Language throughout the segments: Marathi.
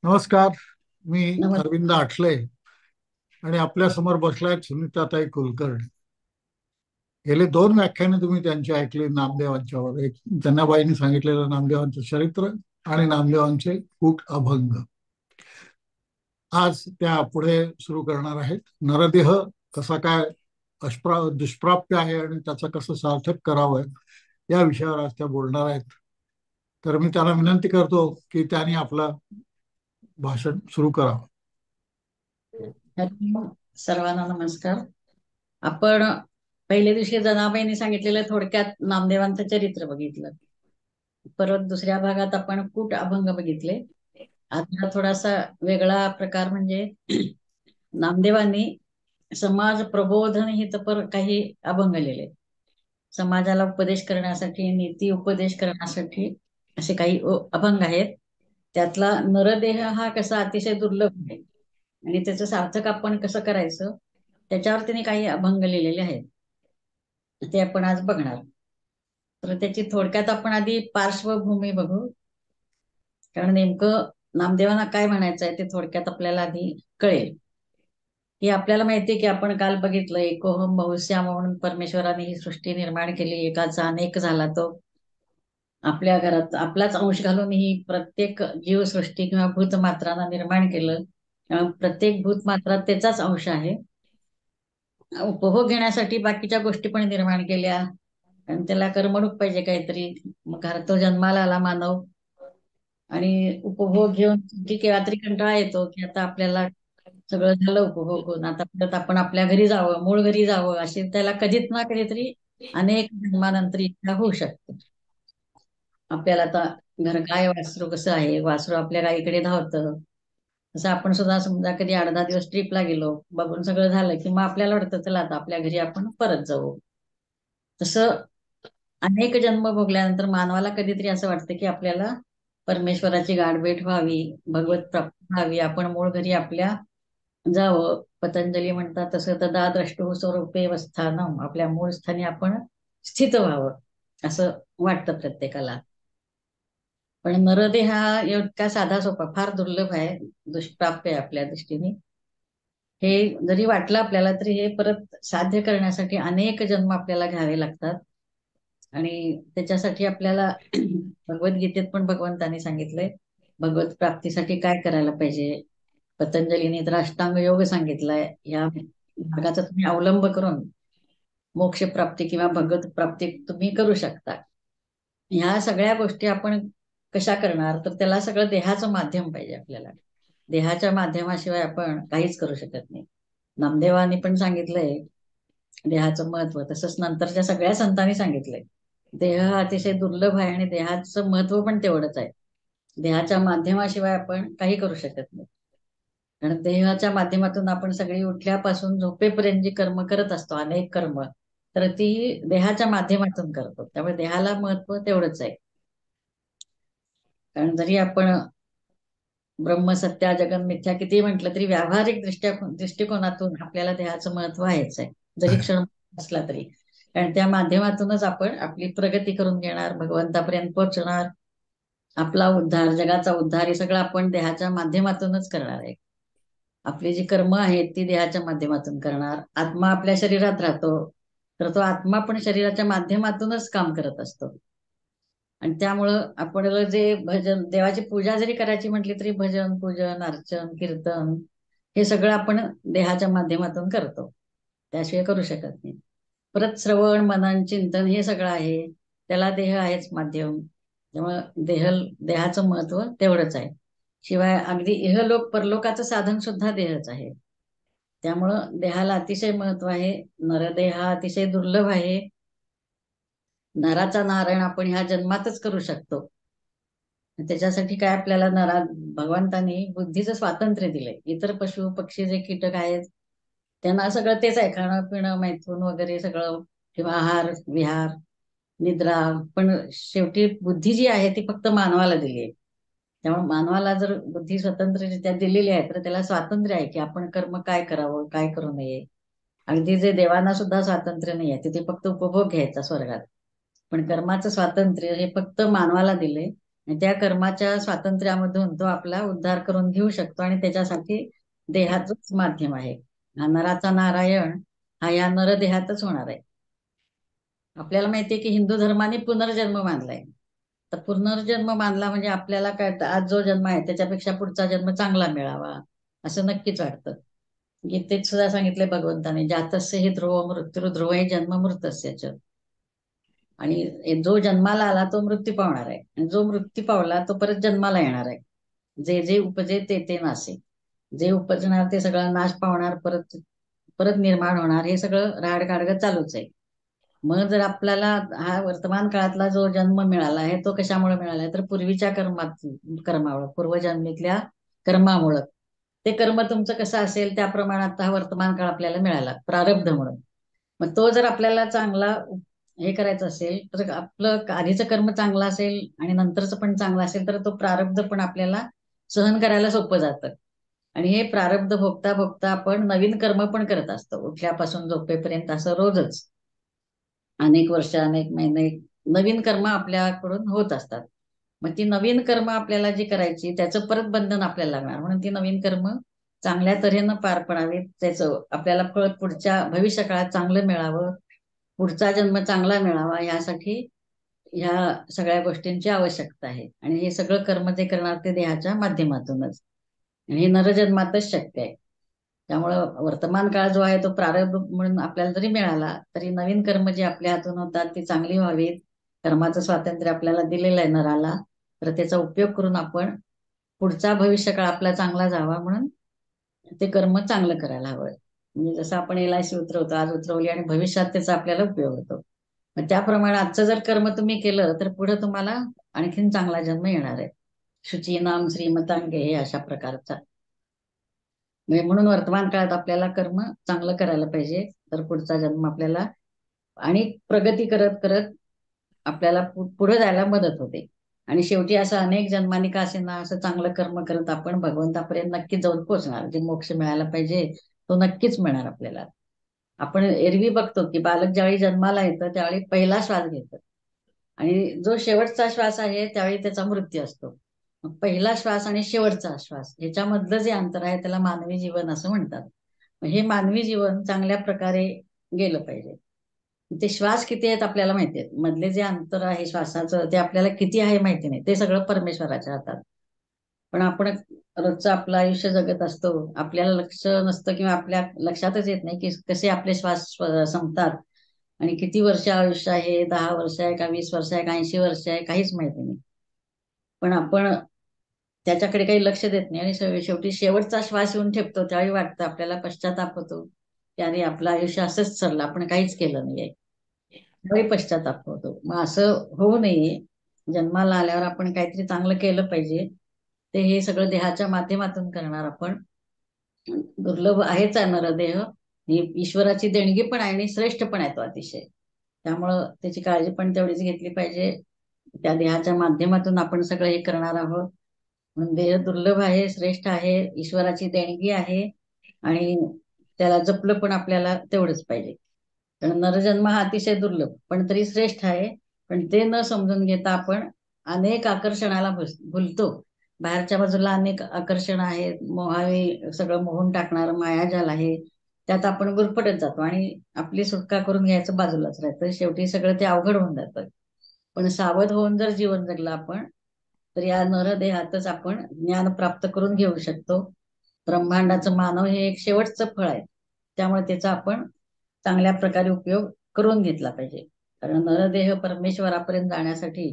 नमस्कार. मी नमस्कार. अरविंद आठले आणि आपल्या समोर बसलाय सुनीताताई कुलकर्णी. गेले दोन व्याख्याने तुम्ही त्यांची ऐकली नामदेवांच्यावर. एक जनाबाईंनी सांगितलेलं नामदेवांचं चरित्र आणि नामदेवांचे कूट अभंग. आज त्या पुढे सुरू करणार आहेत. नरदेह कसा काय दुष्प्राप्य आहे आणि त्याचं कसं सार्थक करावं या विषयावर आज त्या बोलणार आहेत. तर मी त्यांना विनंती करतो की त्यांनी आपलं भाषण सुरू करावं. हॅलो, सर्वांना नमस्कार. आपण पहिल्या दिवशी जनाबाईंनी सांगितलेलं थोडक्यात नामदेवांचं चरित्र बघितलं. परत दुसऱ्या भागात आपण कूट अभंग बघितले. आता थोडासा वेगळा प्रकार म्हणजे नामदेवांनी समाज प्रबोधन हितपर काही अभंग लिहिले. समाजाला उपदेश करण्यासाठी, नीती उपदेश करण्यासाठी असे काही अभंग आहेत. त्यातला नरदेह हा कसा अतिशय दुर्लभ आहे आणि त्याचं सार्थक आपण कसं करायचं त्याच्यावर त्यांनी काही अभंग लिहिलेले आहेत. ते आपण आज बघणार. तर त्याची थोडक्यात आपण आधी पार्श्वभूमी बघू. कारण नेमकं नामदेवांना काय म्हणायचं आहे ते थोडक्यात आपल्याला आधी कळेल. की आपल्याला माहिती आहे की आपण काल बघितलं एकोहम बहुश्याम म्हणून परमेश्वराने ही सृष्टी निर्माण केली. एकाचा अनेक झाला तो. आपल्या घरात आपलाच अंश घालून ही प्रत्येक जीवसृष्टी किंवा भूतमात्रांना निर्माण केलं. प्रत्येक भूतमात्रात त्याचाच अंश आहे. उपभोग घेण्यासाठी बाकीच्या गोष्टी पण निर्माण केल्या आणि त्याला करमणूक पाहिजे काहीतरी. मग तो जन्माला आला मानव आणि उपभोग घेऊन ठीक आहे रात्री कंटाळा येतो की आता आपल्याला सगळं झालं उपभोग होऊन आता परत आपण आपल्या घरी जावं मूळ घरी जावं अशी त्याला कधीच ना कधीतरी अनेक जन्मानंतर इच्छा होऊ शकते. आपल्याला आता घर गाय वासरू कसं आहे वासरू आपल्या गाईकडे धावतं तसं आपण सुद्धा समजा कधी 8-10 दिवस ट्रिपला गेलो बघून सगळं झालं की मग आपल्याला वाटतं चला आता आपल्या घरी आपण परत जाऊ. तसं अनेक जन्म भोगल्यानंतर मानवाला कधीतरी असं वाटतं की आपल्याला परमेश्वराची गाठभेट व्हावी, भगवत प्राप्ती व्हावी, आपण मूळ घरी आपल्या जावं. पतंजली म्हणतात तसं तदा द्रष्टुः स्वरूपे वस्थानम, आपल्या मूळ स्थानी आपण स्थित व्हावं असं वाटतं प्रत्येकाला. पण नरदेह हा इतका साधा सोपा फार दुर्लभ आहे, दुष्प्राप्य आहे आपल्या दृष्टीने. हे जरी वाटलं आपल्याला तरी हे परत साध्य करण्यासाठी अनेक जन्म आपल्याला घ्यावे लागतात. आणि त्याच्यासाठी आपल्याला भगवद्गीतेत पण भगवंतांनी सांगितलंय भगवत प्राप्तीसाठी काय करायला पाहिजे. पतंजलीने तर अष्टांग योग सांगितलाय. या मार्गाचा तुम्ही अवलंब करून मोक्ष प्राप्ती किंवा भगवत प्राप्ती तुम्ही करू शकता. ह्या सगळ्या गोष्टी आपण कशा करणार तर त्याला सगळं देहाचं माध्यम पाहिजे आपल्याला. देहाच्या माध्यमाशिवाय आपण काहीच करू शकत नाही. नामदेवानी पण सांगितलंय देहाचं महत्व. तसंच नंतरच्या सगळ्या संतांनी सांगितलंय देह हा अतिशय दुर्लभ आहे आणि देहाचं महत्व पण तेवढंच आहे. देहाच्या माध्यमाशिवाय आपण काही करू शकत नाही. कारण देहाच्या माध्यमातून आपण सगळी उठल्यापासून झोपेपर्यंत जी कर्म करत असतो अनेक कर्म तर ती देहाच्या माध्यमातून करतो. त्यामुळे देहाला महत्व तेवढंच आहे. कारण जरी आपण ब्रह्म सत्या जगन मिथ्या किती म्हटलं तरी व्यावहारिक दृष्टिकोनातून आपल्याला देहाचं महत्व आहेच आहे. जरी क्षण असला तरी कारण त्या माध्यमातूनच आपण आपली प्रगती करून घेणार, भगवंतापर्यंत पोहोचणार. आपला उद्धार, जगाचा उद्धार हे सगळं आपण देहाच्या माध्यमातूनच करणार आहे. आपली जी कर्म आहेत ती देहाच्या माध्यमातून करणार. आत्मा आपल्या शरीरात राहतो तर तो आत्मा पण शरीराच्या माध्यमातूनच काम करत असतो. आणि त्यामुळं आपण जे भजन देवाची पूजा जरी करायची म्हटली तरी भजन पूजन अर्चन कीर्तन हे सगळं आपण देहाच्या माध्यमातून करतो. त्याशिवाय करू शकत नाही. परत श्रवण मनन चिंतन हे सगळं आहे त्याला देह आहेच माध्यम. त्यामुळं देहाचं महत्व तेवढंच आहे. शिवाय अगदी इहलोक परलोकाचं साधन सुद्धा देहच आहे. त्यामुळं देहाला अतिशय महत्व आहे. नरदेह हा अतिशय दुर्लभ आहे. नराचा नारायण आपण ह्या जन्मातच करू शकतो. त्याच्यासाठी काय आपल्याला भगवंतानी बुद्धीचं स्वातंत्र्य दिलंय. इतर पशु पक्षी जे कीटक आहेत त्यांना सगळं तेच आहे खाणं पिणं मैथून वगैरे सगळं किंवा आहार विहार निद्रा. पण शेवटी बुद्धी जी आहे ती फक्त मानवाला दिली आहे. त्यामुळे मानवाला जर बुद्धी स्वतंत्ररित्या दिलेली आहे तर त्याला स्वातंत्र्य आहे की आपण कर्म काय करावं काय करू नये. अगदी जे देवांना सुद्धा स्वातंत्र्य नाही आहे तिथे फक्त उपभोग घ्यायचा स्वर्गात. पण कर्माचं स्वातंत्र्य हे फक्त मानवाला दिले त्या कर्माच्या स्वातंत्र्यामधून तो आपला उद्धार करून घेऊ शकतो आणि त्याच्यासाठी देहाचंच माध्यम आहे. हा नराचा नारायण हा या नरदेहातच होणार आहे. आपल्याला माहितीये की हिंदू धर्माने पुनर्जन्म मानलाय. तर पुनर्जन्म मानला म्हणजे आपल्याला काय, आज जो जन्म आहे त्याच्यापेक्षा पुढचा जन्म चांगला मिळावा असं नक्कीच वाटतं. गीतेत सुद्धा सांगितले भगवंताने, जातस्य हि ध्रुव मृत्यू ध्रुव हे जन्म मृतस्यच. आणि जो जन्माला आला तो मृत्यू पावणार आहे, आणि जो मृत्यू पावला तो परत जन्माला येणार आहे. जे जे उपजे ते ते नासे. जे उपजणार ते सगळं नाश पावणार, परत परत निर्माण होणार, हे सगळं राड काढगं चालूच आहे. मग जर आपल्याला हा वर्तमान काळातला जो जन्म मिळाला आहे तो कशामुळे मिळाला आहे, तर पूर्वीच्या कर्मामुळे, पूर्वजन्मीतल्या कर्मामुळं. ते कर्म तुमचं कसं असेल त्याप्रमाणे आता हा वर्तमान काळ आपल्याला मिळाला प्रारब्ध म्हणून. मग तो जर आपल्याला चांगला हे करायचं असेल तर आपलं आधीचं कर्म चांगलं असेल आणि नंतरचं पण चांगलं असेल तर तो प्रारब्ध पण आपल्याला सहन करायला सोपं जातं. आणि हे प्रारब्ध भोगता भोगता आपण नवीन कर्म पण करत असतो, उठल्यापासून झोपेपर्यंत असं रोजच अनेक वर्ष, अनेक महिने नवीन कर्म आपल्याकडून होत असतात. मग ती नवीन कर्म आपल्याला जी करायची त्याचं परत बंधन आपल्याला लागणार, म्हणून ती नवीन कर्म चांगल्या तऱ्हेनं पार पडावीत, त्याचं आपल्याला फळ पुढच्या भविष्य काळात चांगलं मिळावं, पुढचा जन्म चांगला मिळावा, यासाठी ह्या सगळ्या गोष्टींची आवश्यकता आहे. आणि हे सगळं कर्म जे करणार ते देहाच्या माध्यमातूनच, आणि हे नरजन्मातच शक्य आहे. त्यामुळं वर्तमान काळ जो आहे तो प्रारंभ म्हणून आपल्याला जरी मिळाला तरी नवीन कर्म जी आपल्या हातून होतात ती चांगली व्हावीत. कर्माचं स्वातंत्र्य आपल्याला दिलेलं आहे नराला, तर त्याचा उपयोग करून आपण पुढचा भविष्य काळ आपला चांगला जावा म्हणून ते कर्म चांगलं करायला हवं. म्हणजे जसं आपण LIC उतरवतो, आज उतरवली आणि भविष्यात त्याचा आपल्याला उपयोग होतो. मग त्याप्रमाणे आजचं जर कर्म तुम्ही केलं तर पुढे तुम्हाला आणखीन चांगला जन्म येणार आहे. शुची नाम श्रीमतांगे हे अशा प्रकारचा. म्हणजे म्हणून वर्तमान काळात आपल्याला कर्म चांगलं करायला पाहिजे, तर पुढचा जन्म आपल्याला आणि प्रगती करत करत आपल्याला पुढे जायला मदत होते. आणि शेवटी असं अनेक जन्मांनी का असेना असं चांगलं कर्म करत आपण भगवंतापर्यंत नक्कीच जाऊन पोहोचणार. जे मोक्ष मिळायला पाहिजे तो नक्कीच मिळणार आपल्याला. आपण एरवी बघतो की बालक ज्यावेळी जन्माला येतं त्यावेळी पहिला श्वास घेतं, आणि जो शेवटचा श्वास आहे त्यावेळी त्याचा मृत्यू असतो. मग पहिला श्वास आणि शेवटचा श्वास ह्याच्यामधलं जे अंतर आहे त्याला मानवी जीवन असं म्हणतात. मग हे मानवी जीवन चांगल्या प्रकारे गेलं पाहिजे. ते श्वास किती आहेत आपल्याला माहिती आहेत, मधले जे अंतर आहे श्वासाचं ते आपल्याला किती आहे माहिती नाही, ते सगळं परमेश्वराच्या हातात. पण आपण रोजचं आपलं आयुष्य जगत असतो, आपल्याला लक्ष नसतं किंवा आपल्या लक्षातच येत नाही की कसे आपले श्वास संपतात आणि किती वर्ष आयुष्य आहे, 10 वर्ष आहे का, 20 वर्ष आहे का, 80 वर्ष आहे, काहीच माहिती नाही. पण आपण त्याच्याकडे काही लक्ष देत नाही आणि शेवटी शेवटचा श्वास येऊन ठेपतो त्यावेळी वाटतं आपल्याला, पश्चाताप होतो की अरे आपलं आयुष्य असंच चाललं, आपण काहीच केलं नाहीये. त्यावेळी पश्चाताप होतो. मग असं होऊ नये, जन्माला आल्यावर आपण काहीतरी चांगलं केलं पाहिजे. ते हे सगळं देहाच्या माध्यमातून करणार आपण. दुर्लभ आहेच आहे नरदेह, ही ईश्वराची देणगी पण आहे आणि श्रेष्ठ पण आहे तो अतिशय. त्यामुळं त्याची काळजी पण तेवढीच घेतली पाहिजे. त्या देहाच्या माध्यमातून आपण सगळं हे करणार आहोत. म्हणून देह दुर्लभ आहे, श्रेष्ठ आहे, ईश्वराची देणगी आहे, आणि त्याला जपलं पण आपल्याला तेवढंच पाहिजे. कारण नरजन्म हा अतिशय दुर्लभ पण तरी श्रेष्ठ आहे. पण ते न समजून घेता आपण अनेक आकर्षणाला भुलतो. बाहेरच्या बाजूला अनेक आकर्षण आहेत, मोहावी सगळं मोहून टाकणारं मायाजाल आहे, त्यात आपण गुरफटत जातो आणि आपली सुटका करून घ्यायचं बाजूलाच राहतं. शेवटी सगळं ते अवघड होऊन जातं. पण सावध होऊन जर जीवन जगलं आपण तर या नरदेहातच आपण ज्ञान प्राप्त करून घेऊ शकतो. ब्रह्मांडाचं मानव हे एक शेवटचं फळ आहे, त्यामुळे त्याचा आपण चांगल्या प्रकारे उपयोग करून घेतला पाहिजे. कारण नरदेह परमेश्वरापर्यंत जाण्यासाठी,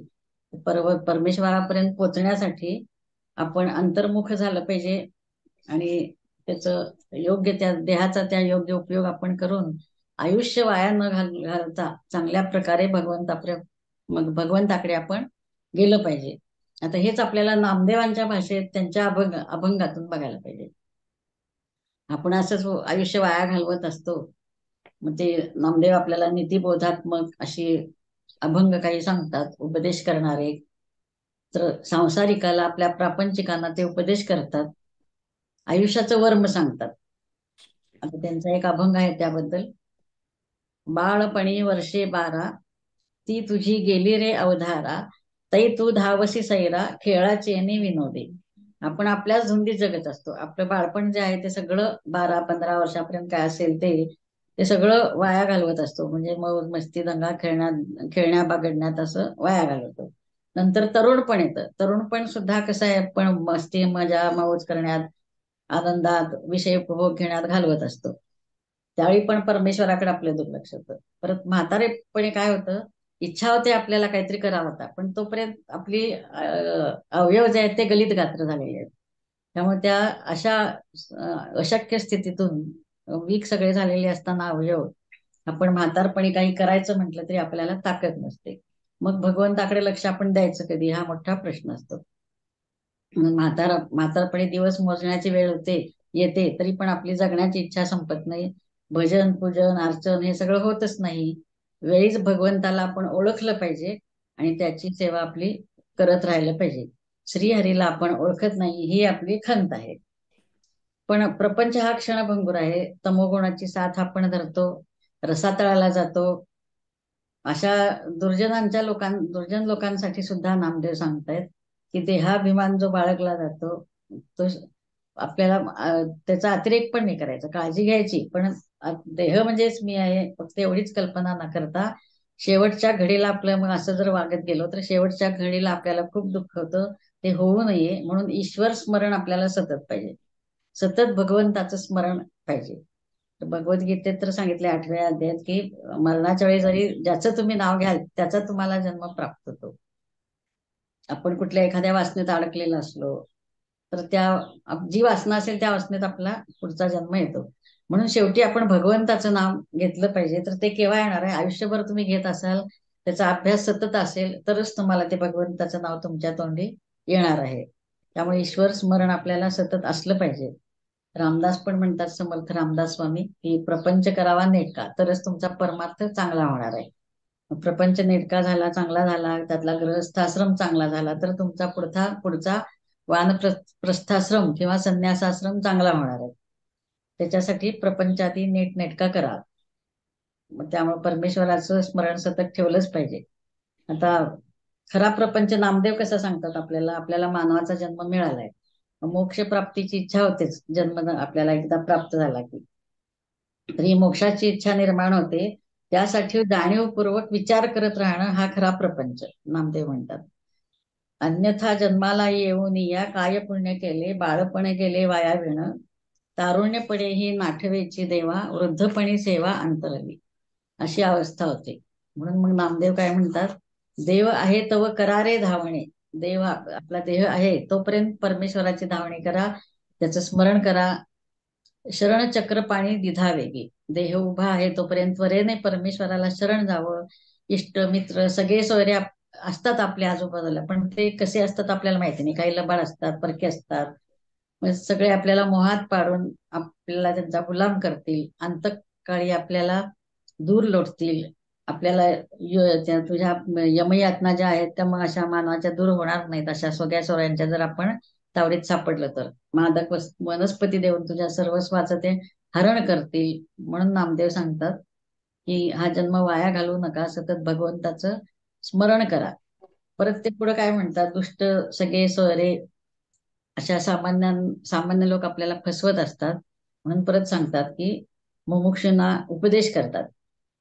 परमेश्वरापर्यंत पोहोचण्यासाठी आपण अंतर्मुख झालं पाहिजे. आणि त्याचं योग्य, त्या देहाचा त्या योग्य उपयोग आपण करून आयुष्य वाया न घालता चांगल्या प्रकारे मग भगवंताकडे आपण गेलं पाहिजे. आता हेच आपल्याला नामदेवांच्या भाषेत त्यांच्या अभंगातून बघायला पाहिजे. आपण असंच आयुष्य वाया घालवत असतो. मग ते नामदेव आपल्याला नीतिबोधात्मक अशी अभंग काही सांगतात, उपदेश करणारे. तर सांसारिकाला, आपल्या प्रापंचिकांना ते उपदेश करतात, आयुष्याचं वर्म सांगतात. आता त्यांचा एक अभंग आहे त्याबद्दल. बाळपणी वर्षे 12 ती तुझी गेली रे अवधारा, तै तू धावसी सैरा खेळाचे आणि विनोदी. आपण आपल्याच धुंदीत जगत असतो. आपलं बाळपण जे आहे ते सगळं 12-15 वर्षापर्यंत काय असेल ते ते सगळं वाया घालवत असतो. म्हणजे मौज मस्ती दंगा खेळण्या बागडण्यात असं वाया घालवतो. नंतर तरुणपण येतं. तरुणपण सुद्धा कसं आहे, पण मस्ती मजा मौज करण्यात, आनंदात, विषय उपभोग घेण्यात घालवत असतो. त्यावेळी पण परमेश्वराकडे आपलं दुर्लक्ष होतं. परत म्हातारेपणी काय होतं, इच्छा होते आपल्याला काहीतरी करावं होता, पण तोपर्यंत आपली अवयव जे आहेत ते गलित गात्र झालेले आहेत. त्यामुळे त्या अशा अशक्य स्थितीतून वीक सगळे झालेले असताना अवयव, आपण म्हातारपणी काही करायचं म्हटलं तरी आपल्याला ताकद नसते. मग भगवंताकडे लक्ष आपण द्यायचं कधी, हा मोठा प्रश्न असतो. म्हातारपणी दिवस मोजण्याची वेळ येते, तरी पण आपली जगण्याची इच्छा संपत नाही. भजन पूजन अर्चन हे सगळं होतच नाही. वेळीच भगवंताला आपण ओळखलं पाहिजे आणि त्याची सेवा आपली करत राहिलं पाहिजे. श्रीहरीला आपण ओळखत नाही ही आपली खंत आहे. पण प्रपंच हा क्षणभंगूर आहे. तमोगुणाची साथ आपण धरतो, रसातळाला जातो. अशा दुर्जन लोकांसाठी सुद्धा नामदेव सांगतायत की देहाभिमान जो बाळगला जातो, तो आपल्याला त्याचा अतिरेक पण नाही करायचा, काळजी घ्यायची, पण देह म्हणजेच मी आहे फक्त एवढीच कल्पना न करता शेवटच्या घडीला आपलं मग असं जर वागत गेलो तर शेवटच्या घडीला आपल्याला खूप दुःख होतं. ते होऊ नये म्हणून ईश्वर स्मरण आपल्याला सतत पाहिजे. सतत भगवंताचं स्मरण पाहिजे. तर भगवद्गीतेत तर सांगितले 8व्या अध्यायात की मरणाच्या वेळी जरी ज्याचं तुम्ही नाव घ्याल त्याचा तुम्हाला जन्म प्राप्त होतो. आपण कुठल्या एखाद्या वासनेत अडकलेला असलो तर जी वासना असेल त्या वासनेत आपला पुढचा जन्म येतो. म्हणून शेवटी आपण भगवंताचं नाव घेतलं पाहिजे. तर ते केव्हा येणार आहे, आयुष्यभर तुम्ही घेत असाल, त्याचा अभ्यास सतत असेल तरच तुम्हाला ते भगवंताचं नाव तुमच्या तोंडी येणार आहे. त्यामुळे ईश्वर स्मरण आपल्याला सतत असलं पाहिजे. रामदास पण म्हणतात, समर्थ रामदास स्वामी, की प्रपंच करावा नेटका तरच तुमचा परमार्थ चांगला होणार आहे. प्रपंच नेटका झाला, चांगला झाला, त्यातला गृहस्थाश्रम चांगला झाला तर तुमचा पुढचा वानप्रस्थाश्रम किंवा संन्यासाश्रम चांगला होणार आहे. त्याच्यासाठी प्रपंचाती नेटका करा. मग त्यामुळे परमेश्वराचं स्मरण सतत ठेवलंच पाहिजे. आता खरा प्रपंच नामदेव कसं सांगतात आपल्याला, आपल्याला मानवाचा जन्म मिळालाय, मोक्ष प्राप्तीची इच्छा होतेच. जन्म आपल्याला एकदा प्राप्त झाला की तर ही मोक्षाची इच्छा निर्माण होते. त्यासाठी जाणीवपूर्वक विचार करत राहणं हा खरा प्रपंच, नामदेव म्हणतात. अन्यथा जन्माला येऊन या काय पुण्य केले, बाळपणे गेले वाया विण, तारुण्यपणे ही नाठवेची देवा, वृद्धपणी सेवा अंतरली, अशी अवस्था होते. म्हणून मग नामदेव काय म्हणतात, देव आहे तव करारे धावणे. आपला देह आहे तोपर्यंत परमेश्वराची धावणी करा, त्याचं स्मरण करा. शरण चक्र पाणी दिधा वेगी. देह उभा आहे तोपर्यंत त्वरेने परमेश्वराला शरण जावं. इष्ट मित्र सगळे सोयरे असतात आपल्या आजूबाजूला, पण ते कसे असतात आपल्याला माहिती नाही. काही लबाड असतात, परके असतात. मग सगळे आपल्याला मोहात पाडून आपल्याला त्यांचा गुलाम करतील. अंतकाळी आपल्याला दूर लोटतील. आपल्याला तुझ्या यमयातना ज्या आहेत त्या मग अशा मानवाच्या दूर होणार नाहीत. अशा सगळ्या सोयऱ्यांच्या जर आपण तावडीत सापडलं तर मादक वनस्पती देऊन तुझ्या सर्वस्वाचं ते हरण करतील. म्हणून नामदेव सांगतात की हा जन्म वाया घालवू नका, सतत भगवंताचं स्मरण करा. परत ते पुढे काय म्हणतात, दुष्ट सगळे सोयरे अशा सामान्य लोक आपल्याला फसवत असतात. म्हणून परत सांगतात की मुमुक्षूंना उपदेश करतात,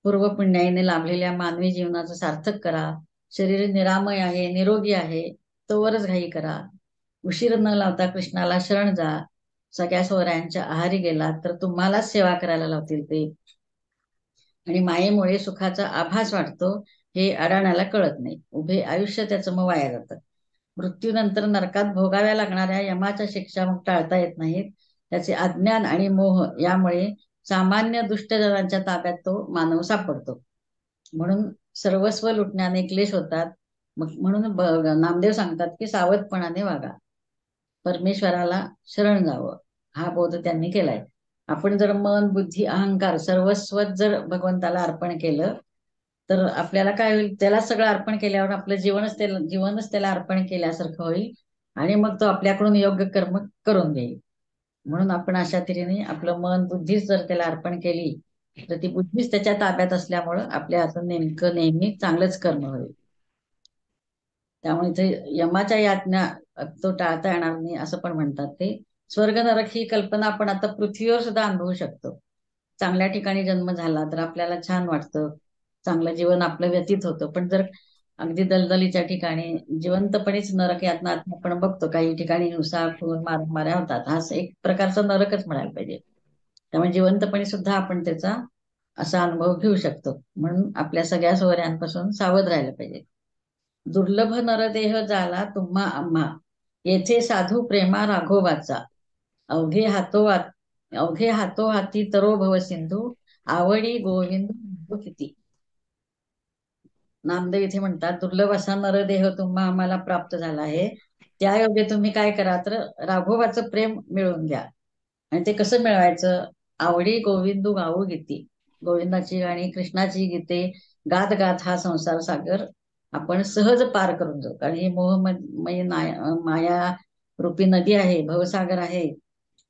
पूर्व पुण्याईने लाभलेल्या मानवी जीवनाचं सार्थक करा. शरीर निरामय आहे, निरोगी आहे, तोवरच घाई करा. उशीर न लावता कृष्णाला शरण जा. सगळ्या सोहऱ्यांच्या आहारी गेला तर तुम्हालाच सेवा करायला लावतील ते. आणि मायेमुळे सुखाचा आभास वाटतो, हे अडाण्याला कळत नाही. उभे आयुष्य त्याचं मग वाया जातं. मृत्यूनंतर नरकात भोगाव्या लागणाऱ्या यमाच्या शिक्षा मग टाळता येत नाहीत. त्याचे अज्ञान आणि मोह यामुळे सामान्य दुष्टजनांच्या ताब्यात तो मानव सापडतो. म्हणून सर्वस्व लुटण्याने क्लेश होतात. मग म्हणून नामदेव सांगतात की सावधपणाने वागा, परमेश्वराला शरण जावं, हा बोध त्यांनी केलाय. आपण जर मन बुद्धी अहंकार सर्वस्व जर भगवंताला अर्पण केलं तर आपल्याला काय होईल, त्याला सगळं अर्पण केल्यावर आपलं जीवनच त्याला अर्पण केल्यासारखं होईल आणि मग तो आपल्याकडून योग्य कर्म करून घेईल. म्हणून आपण अशा तऱ्हेने आपलं मन बुद्धीच जर त्याला अर्पण केली तर ती बुद्धीच त्याच्या ताब्यात असल्यामुळं आपल्या हातून नेमकं नेहमी चांगलंच कर्म होईल. त्यामुळे इथे यमाच्या यातना तो टाळता येणार नाही असं पण म्हणतात ते. स्वर्ग नरक ही कल्पना आपण आता पृथ्वीवर सुद्धा अनुभवू शकतो. चांगल्या ठिकाणी जन्म झाला तर आपल्याला छान वाटतं, चांगलं जीवन आपलं व्यतीत होतं. पण जर अगदी दलदलीच्या ठिकाणी जिवंतपणेच नरक यातना आपण बघतो, काही ठिकाणी हिंसा खून मारामाऱ्या होतात, हा एक प्रकारचा नरकच म्हणायला पाहिजे. त्यामुळे जिवंतपणे सुद्धा आपण त्याचा असा अनुभव घेऊ शकतो. म्हणून आपल्या सगळ्या सोयऱ्यांपासून सावध राहायला पाहिजे. दुर्लभ नरदेह झाला तुम्हा आम्हा, येथे साधू प्रेमा राघोबाचा, अवघे हातोहात अवघे हातोहाती तरो भव सिंधू, आवडी गोविंद किती. नामदेव इथे म्हणतात, दुर्लभ असा नरदेह तुम्हा आम्हाला प्राप्त झाला आहे. त्यायोगे तुम्ही काय करा तर राघोबाचं प्रेम मिळवून घ्या. आणि ते कसं मिळवायचं? आवडी गोविंदू गाऊ गीती, गोविंदाची गाणी कृष्णाची गीते गात गात हा संसार सागर आपण सहज पार करून जाऊ. कारण ही मोहमय माया रूपी नदी आहे, भवसागर आहे.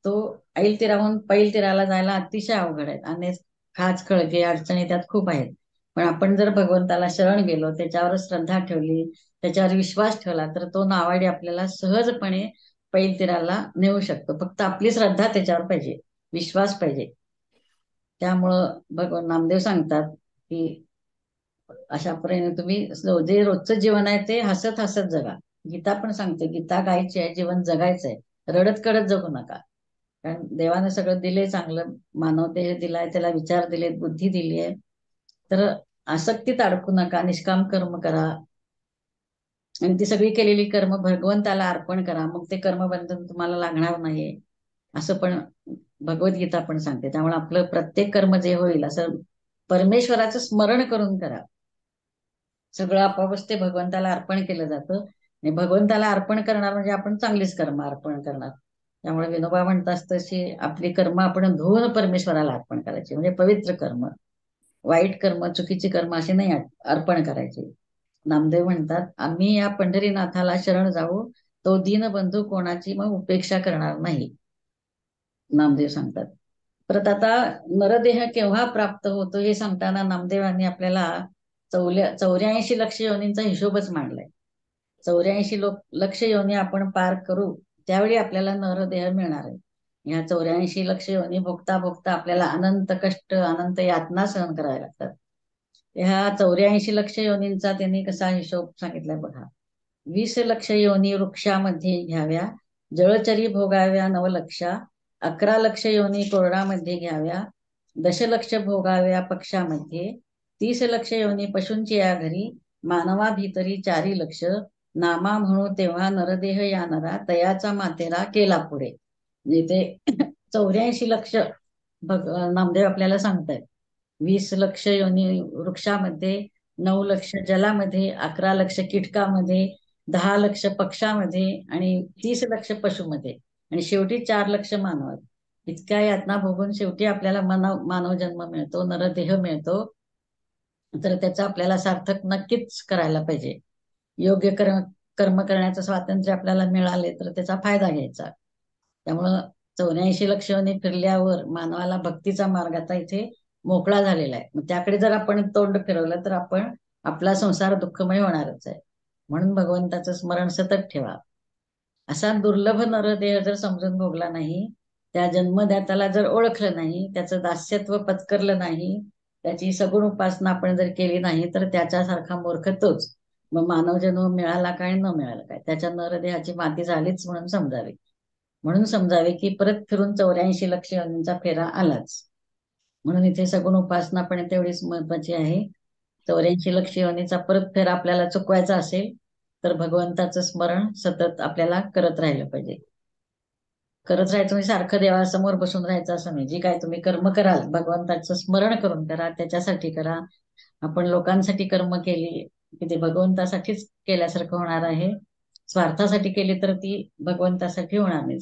तो ऐल तीराहून पैल तीराला जायला अतिशय अवघड आहे. अनेक खाच खळगे अडचणी त्यात खूप आहेत. पण आपण जर भगवंताला शरण गेलो, त्याच्यावर श्रद्धा ठेवली, त्याच्यावर विश्वास ठेवला, तर तो नावाडी आपल्याला सहजपणे पैल तीराला नेऊ शकतो. फक्त आपली श्रद्धा त्याच्यावर पाहिजे, विश्वास पाहिजे. त्यामुळं भगवान नामदेव सांगतात की अशा प्रकारे तुम्ही जे रोजचं जीवन आहे ते हसत हसत जगा. गीता पण सांगते, गीता गायची आहे, जीवन जगायचं आहे, रडत कडत जगू नका. कारण देवाने सगळं दिले चांगलं, मानव देह दिलाय, त्याला विचार दिलेत, बुद्धी दिली आहे. तर आसक्तीत अडकू नका, निष्काम कर्म करा. आणि ती सगळी केलेली कर्म भगवंताला अर्पण करा, मग ते कर्मबंधन तुम्हाला लागणार नाही असं पण भगवद्गीता पण सांगते. त्यामुळे आपलं प्रत्येक कर्म जे होईल असं परमेश्वराचं स्मरण करून करा. सगळं आपापच ते भगवंताला अर्पण केलं जातं. आणि भगवंताला अर्पण करणार म्हणजे आपण चांगलीच कर्म अर्पण करणार. त्यामुळे विनोबा म्हणतात तशी आपली कर्म आपण धुवून परमेश्वराला अर्पण करायची, म्हणजे पवित्र कर्म. वाईट कर्म चुकीची कर्म अशी नाही अर्पण करायची. नामदेव म्हणतात, आम्ही या पंढरीनाथाला शरण जाऊ, तो दीनबंधू कोणाची मग उपेक्षा करणार नाही, नामदेव सांगतात. परत आता नरदेह केव्हा प्राप्त होतो हे सांगताना नामदेवांनी आपल्याला 84 लक्ष योनींचा हिशोबच मांडलाय. 84 लक्ष योनी आपण पार करू, त्यावेळी आपल्याला नरदेह मिळणार आहे. ह्या 84 लक्ष योनी भोगता भोगता आपल्याला अनंत कष्ट अनंत यातना सहन कराव्या लागतात. ह्या 84 लक्ष योनींचा त्यांनी कसा हिशोब सांगितलाय बघा. 20 लक्ष योनी वृक्षामध्ये घ्याव्या, जळचरी भोगाव्या 9 लक्षा, 11 लक्ष योनी कोरडामध्ये घ्याव्या, दशलक्ष भोगाव्या पक्षामध्ये, 30 लक्ष योनी पशूंची या घरी, मानवा भीतरी 4 लक्ष, नामा म्हणू तेव्हा नरदेह या नरा, तयाचा मातेरा केला पुढे. म्हणजे ते 84 लक्ष नामदेव आपल्याला सांगतायत. 20 लक्ष योनी वृक्षामध्ये, 9 लक्ष जलामध्ये, 11 लक्ष कीटकामध्ये, 10 लक्ष पक्षामध्ये आणि 30 लक्ष पशुमध्ये आणि शेवटी 4 लक्ष मानवात. इतक्या यातना भोगून शेवटी आपल्याला मानव जन्म मिळतो, नरदेह मिळतो. तर त्याचं आपल्याला सार्थक नक्कीच करायला पाहिजे. योग्य कर्म करण्याचं स्वातंत्र्य आपल्याला मिळाले तर त्याचा फायदा घ्यायचा. त्यामुळं 84 लक्ष योनी फिरल्यावर मानवाला भक्तीचा मार्ग आता इथे मोकळा झालेला आहे. मग त्याकडे जर आपण तोंड फिरवलं तर आपण आपला संसार दुःखमय होणारच आहे. म्हणून भगवंताचं स्मरण सतत ठेवा. असा दुर्लभ नरदेह जर समजून भोगला नाही, त्या जन्मदात्याला जर ओळखलं नाही, त्याचं दास्यत्व पत्करलं नाही, त्याची सगुण उपासना आपण जर केली नाही, तर त्याच्यासारखा मूर्ख तोच. मग मानव जन्म मिळाला काय न मिळाला काय, त्याच्या नरदेहाची माती झालीच म्हणून समजावे. म्हणून समजावे की परत फिरून 84 लक्ष योनींचा फेरा आलाच. म्हणून इथे सगुण उपासना पण तेवढीच महत्वाची आहे. 84 लक्ष योनीचा परत फेरा आपल्याला चुकवायचा असेल तर भगवंताचं स्मरण सतत आपल्याला करत राहिलं पाहिजे. करत राहायचं म्हणजे सारखं देवासमोर बसून राहायचं असं नाही. जी काय तुम्ही कर्म कराल भगवंताचं स्मरण करून करा, त्याच्यासाठी करा. आपण लोकांसाठी कर्म केली की ते भगवंतासाठीच केल्यासारखं होणार आहे. स्वार्थासाठी केली तर ती भगवंतासाठी होणार नाही.